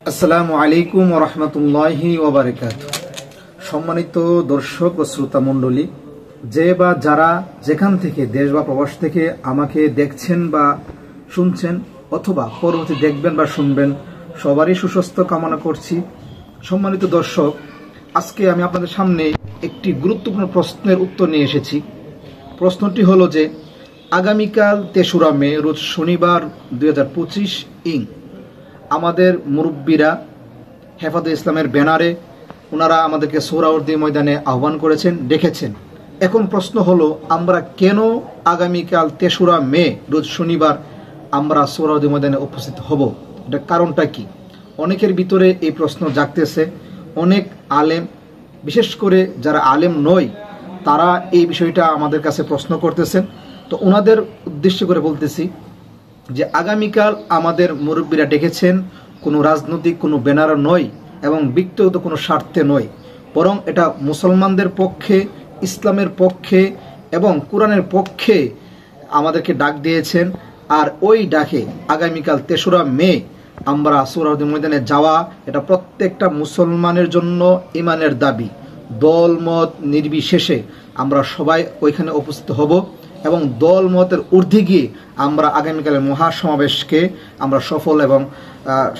আসসালামু আলাইকুম ওয়া রাহমাতুল্লাহি ওয়া বারাকাতুহু। সম্মানিত দর্শক ও শ্রোতা মণ্ডলী, যে বা যারা যেখান থেকে দেশ বা প্রবাস থেকে আমাকে দেখছেন বা শুনছেন অথবা পরবর্তী দেখবেন বা শুনবেন, সবারই সুস্বাস্থ্য কামনা করছি। সম্মানিত দর্শক, আজকে আমি আপনাদের সামনে একটি গুরুত্বপূর্ণ প্রশ্নের উত্তর নিয়ে এসেছি। প্রশ্নটি হলো যে আগামীকাল ৩রা মে রোজ শনিবার ২০২৫ আমাদের মুরব্বীরা হেফাজতে ইসলামের ব্যানারে ওনারা আমাদেরকে সোহরাওয়ার্দী ময়দানে আহ্বান করেছেন, ডেকেছেন। এখন প্রশ্ন হলো, আমরা কেন আগামীকাল ৩রা মে রোজ শনিবার আমরা সোহরাওয়ার্দী ময়দানে উপস্থিত হব? এটা কারণটা কি? অনেকের ভিতরে এই প্রশ্ন জাগতেছে। অনেক আলেম, বিশেষ করে যারা আলেম নয়, তারা এই বিষয়টা আমাদের কাছে প্রশ্ন করতেছেন। তো ওনাদের উদ্দেশ্য করে বলতেছি যে আগামীকাল আমাদের মুরব্বীরা ডেকেছেন কোনো রাজনৈতিক কোনো ব্যানার নয় এবং ব্যক্তিগত কোনো স্বার্থে নয়, বরং এটা মুসলমানদের পক্ষে, ইসলামের পক্ষে এবং কোরআনের পক্ষে আমাদেরকে ডাক দিয়েছেন। আর ওই ডাকে আগামীকাল ৩রা মে আমরা সোহরাওয়ার্দী ময়দানে যাওয়া, এটা প্রত্যেকটা মুসলমানের জন্য ইমানের দাবি। দল মত নির্বিশেষে আমরা সবাই ওইখানে উপস্থিত হব এবং দল মতের ঊর্ধ্বে গিয়ে আমরা আগামীকালের মহাসমাবেশকে আমরা সফল এবং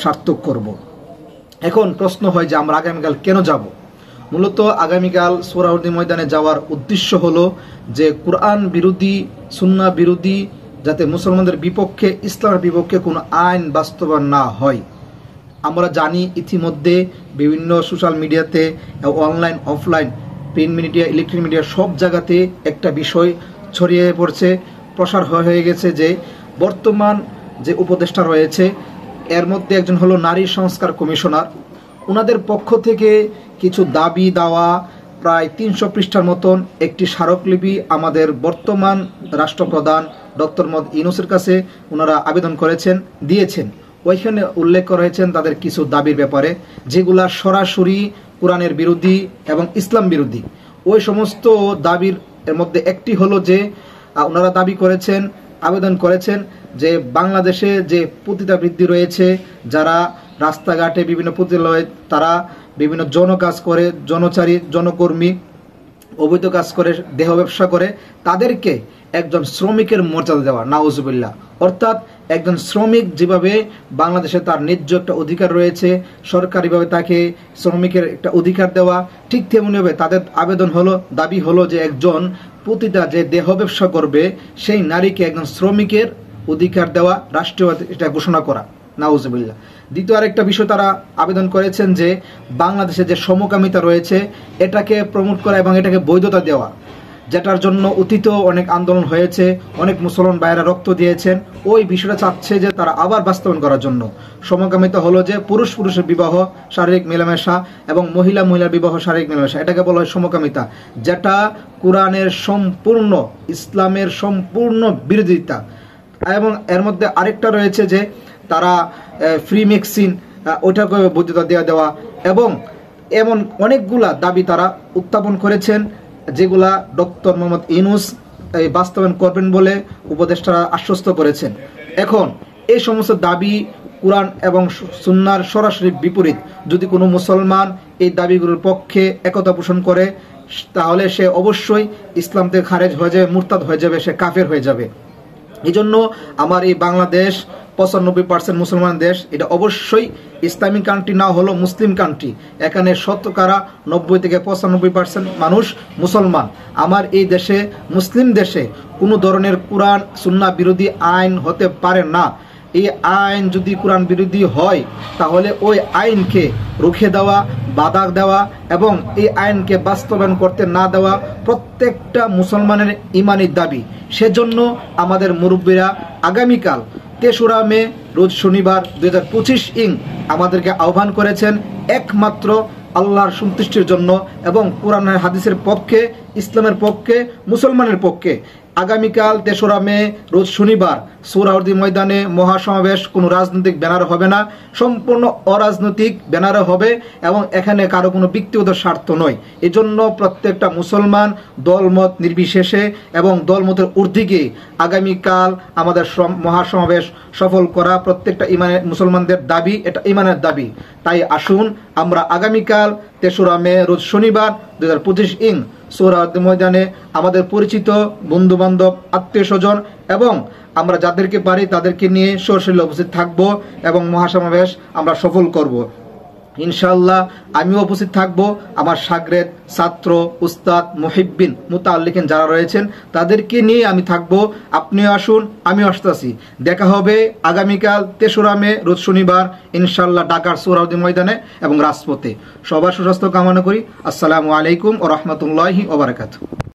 সার্থক করব। এখন প্রশ্ন হয় যে আমরা আগামীকাল কেন যাব? মূলত আগামীকাল সোহরাওয়ার্দী ময়দানে যাওয়ার উদ্দেশ্য হলো যে কোরআন বিরোধী, সুন্নাহ বিরোধী যাতে মুসলমানদের বিপক্ষে, ইসলামের বিপক্ষে কোনো আইন বাস্তবায়ন না হয়। আমরা জানি ইতিমধ্যে বিভিন্ন সোশ্যাল মিডিয়াতে, online offline, print media, electronic media সব জায়গাতে একটা বিষয় ছড়িয়ে পড়ছে, প্রসার হয়ে গেছে যে বর্তমান যে উপদেষ্টা রয়েছে এর মধ্যে একজন হলো নারী সংস্কার কমিশনার। ওনাদের পক্ষ থেকে কিছু দাবি দেওয়া প্রায় ৩০০ পৃষ্ঠার মতন একটি স্মারকলিপি আমাদের বর্তমান রাষ্ট্রপ্রধান ডক্টর মোহাম্মদ ইউনূসের কাছে ওনারা আবেদন করেছেন, দিয়েছেন। ওইখানে উল্লেখ করা হয়েছেন তাদের কিছু দাবির ব্যাপারে, যেগুলা সরাসরি কোরআনের বিরোধী এবং ইসলাম বিরোধী। ওই সমস্ত দাবির এর মধ্যে একটি হলো যে ওনারা দাবি করেছেন, আবেদন করেছেন যে বাংলাদেশে যে পতিতাবৃত্তি রয়েছে, যারা রাস্তাঘাটে বিভিন্ন পতিতালয়ে তারা বিভিন্ন জনকাজ করে, জনচারী, জনকর্মী, অবৈধ কাজ করে, দেহ ব্যবসা করে, তাদেরকে একজন শ্রমিকের মর্যাদা দেওয়া, নাউজুবিল্লাহ। অর্থাৎ একজন শ্রমিক যেভাবে বাংলাদেশে তার ন্যায্য একটা অধিকার রয়েছে, সরকারিভাবে তাকে শ্রমিকের একটা অধিকার দেওয়া, ঠিক তেমনিভাবে তাদের আবেদন হলো, দাবি হলো যে একজন পতিতা যে দেহ ব্যবসা করবে সেই নারীকে একজন শ্রমিকের অধিকার দেওয়া, রাষ্ট্রীয় এটা ঘোষণা করা, নাউজুবিল্লাহ। দ্বিতীয় আরেকটা বিষয় তারা আবেদন করেছেন যে বাংলাদেশে যে সমকামিতা রয়েছে এটাকে প্রমোট করা এবং এটাকে বৈধতা দেওয়া, যেটার জন্য অতীতেও অনেক আন্দোলন হয়েছে, অনেক মুসলমান ভাইয়েরা রক্ত দিয়েছেন। ওই বিষয়টা চাচ্ছে যে তারা আবার বাস্তবায়ন করার জন্য। সমকামিতা হলো যে পুরুষ পুরুষের বিবাহ, শারীরিক মেলামেশা, এবং মহিলা মহিলার বিবাহ, শারীরিক মেলামেশা, এটাকে বলা হয় সমকামিতা, যেটা কোরআনের সম্পূর্ণ, ইসলামের সম্পূর্ণ বিরোধিতা। এবং এর মধ্যে আরেকটা রয়েছে যে তারা ফ্রি ম্যাক্সিন, ওইটাকে বৈধতা দেওয়া এবং এমন অনেকগুলা দাবি তারা উত্থাপন করেছেন, যেগুলা ডক্টর মোহাম্মদ ইউনূস বাস্তবায়ন করবেন বলে উপদেষ্টারা আশ্বস্ত করেছেন। এখন এই সমস্ত দাবি কোরআন এবং সুন্নাহর সরাসরি বিপরীত। যদি কোনো মুসলমান এই দাবিগুলোর পক্ষে একতা পোষণ করে, তাহলে সে অবশ্যই ইসলাম থেকে খারেজ হয়ে যাবে, মুরতাদ হয়ে যাবে, সে কাফের হয়ে যাবে। এই জন্য আমার এই বাংলাদেশ ৯৫% মুসলমান দেশ, এটা অবশ্যই ইসলামিক কান্ট্রি না হলো মুসলিম কান্ট্রি। এখানে ৯০ থেকে ৯৫% মানুষ মুসলমান। আমার এই দেশে, মুসলিম দেশে, কোনো ধরনের কোরআন সুন্নাহ বিরোধী আইন হতে পারে না। এই আইন যদি কোরআন বিরোধী হয় তাহলে ওই আইনকে রুখে দেওয়া, বাধা দেওয়া এবং এই আইনকে বাস্তবায়ন করতে না দেওয়া প্রত্যেকটা মুসলমানের ইমানি দাবি। সেজন্য আমাদের মুরব্বীরা আগামীকাল ৩রা মে রোজ শনিবার ২০২৫ আমাদেরকে আহ্বান করেছেন একমাত্র আল্লাহর সন্তুষ্টির জন্য এবং কোরআন হাদিসের পক্ষে, ইসলামের পক্ষে, মুসলমানের পক্ষে। আগামীকাল ৩রা মে রোজ শনিবার সোহরাওয়ার্দী ময়দানে মহাসমাবেশ। কোনো রাজনৈতিক ব্যানার হবে না, সম্পূর্ণ অরাজনৈতিক ব্যানারে হবে এবং এখানে কারো কোনো ব্যক্তিগত স্বার্থ নয়। এজন্য প্রত্যেকটা মুসলমান দলমত নির্বিশেষে এবং দলমতের ঊর্ধ্বে আগামীকাল আমাদের মহাসমাবেশ সফল করা প্রত্যেকটা মুসলমানদের দাবি, এটা ইমানের দাবি। তাই আসুন আমরা আগামীকাল ৩রা মে রোজ শনিবার 2025 সোহরাওয়ার্দী ময়দানে আমাদের পরিচিত বন্ধু বান্ধব আত্মীয় স্বজন এবং আমরা যাদেরকে পারি তাদেরকে নিয়ে সরাসরি উপস্থিত থাকবো এবং মহাসমাবেশ আমরা সফল করব। ইনশাআল্লাহ আমিও উপস্থিত থাকবো, আমার শাগরেদ, ছাত্র, উস্তাদ, মুহিব্বিন, মুতাআল্লিকিন যারা রয়েছেন তাদেরকে নিয়ে আমি থাকবো। আপনিও আসুন, আমিও আসতেছি। দেখা হবে আগামীকাল ৩রা মে রোজ শনিবার ইনশাআল্লাহ ঢাকার সোহরাওয়ার্দী ময়দানে এবং রাজপথে। সবার সুস্বাস্থ্য কামনা করি। আসসালামু আলাইকুম ওয়া রাহমাতুল্লাহি ওয়া বারাকাতুহু।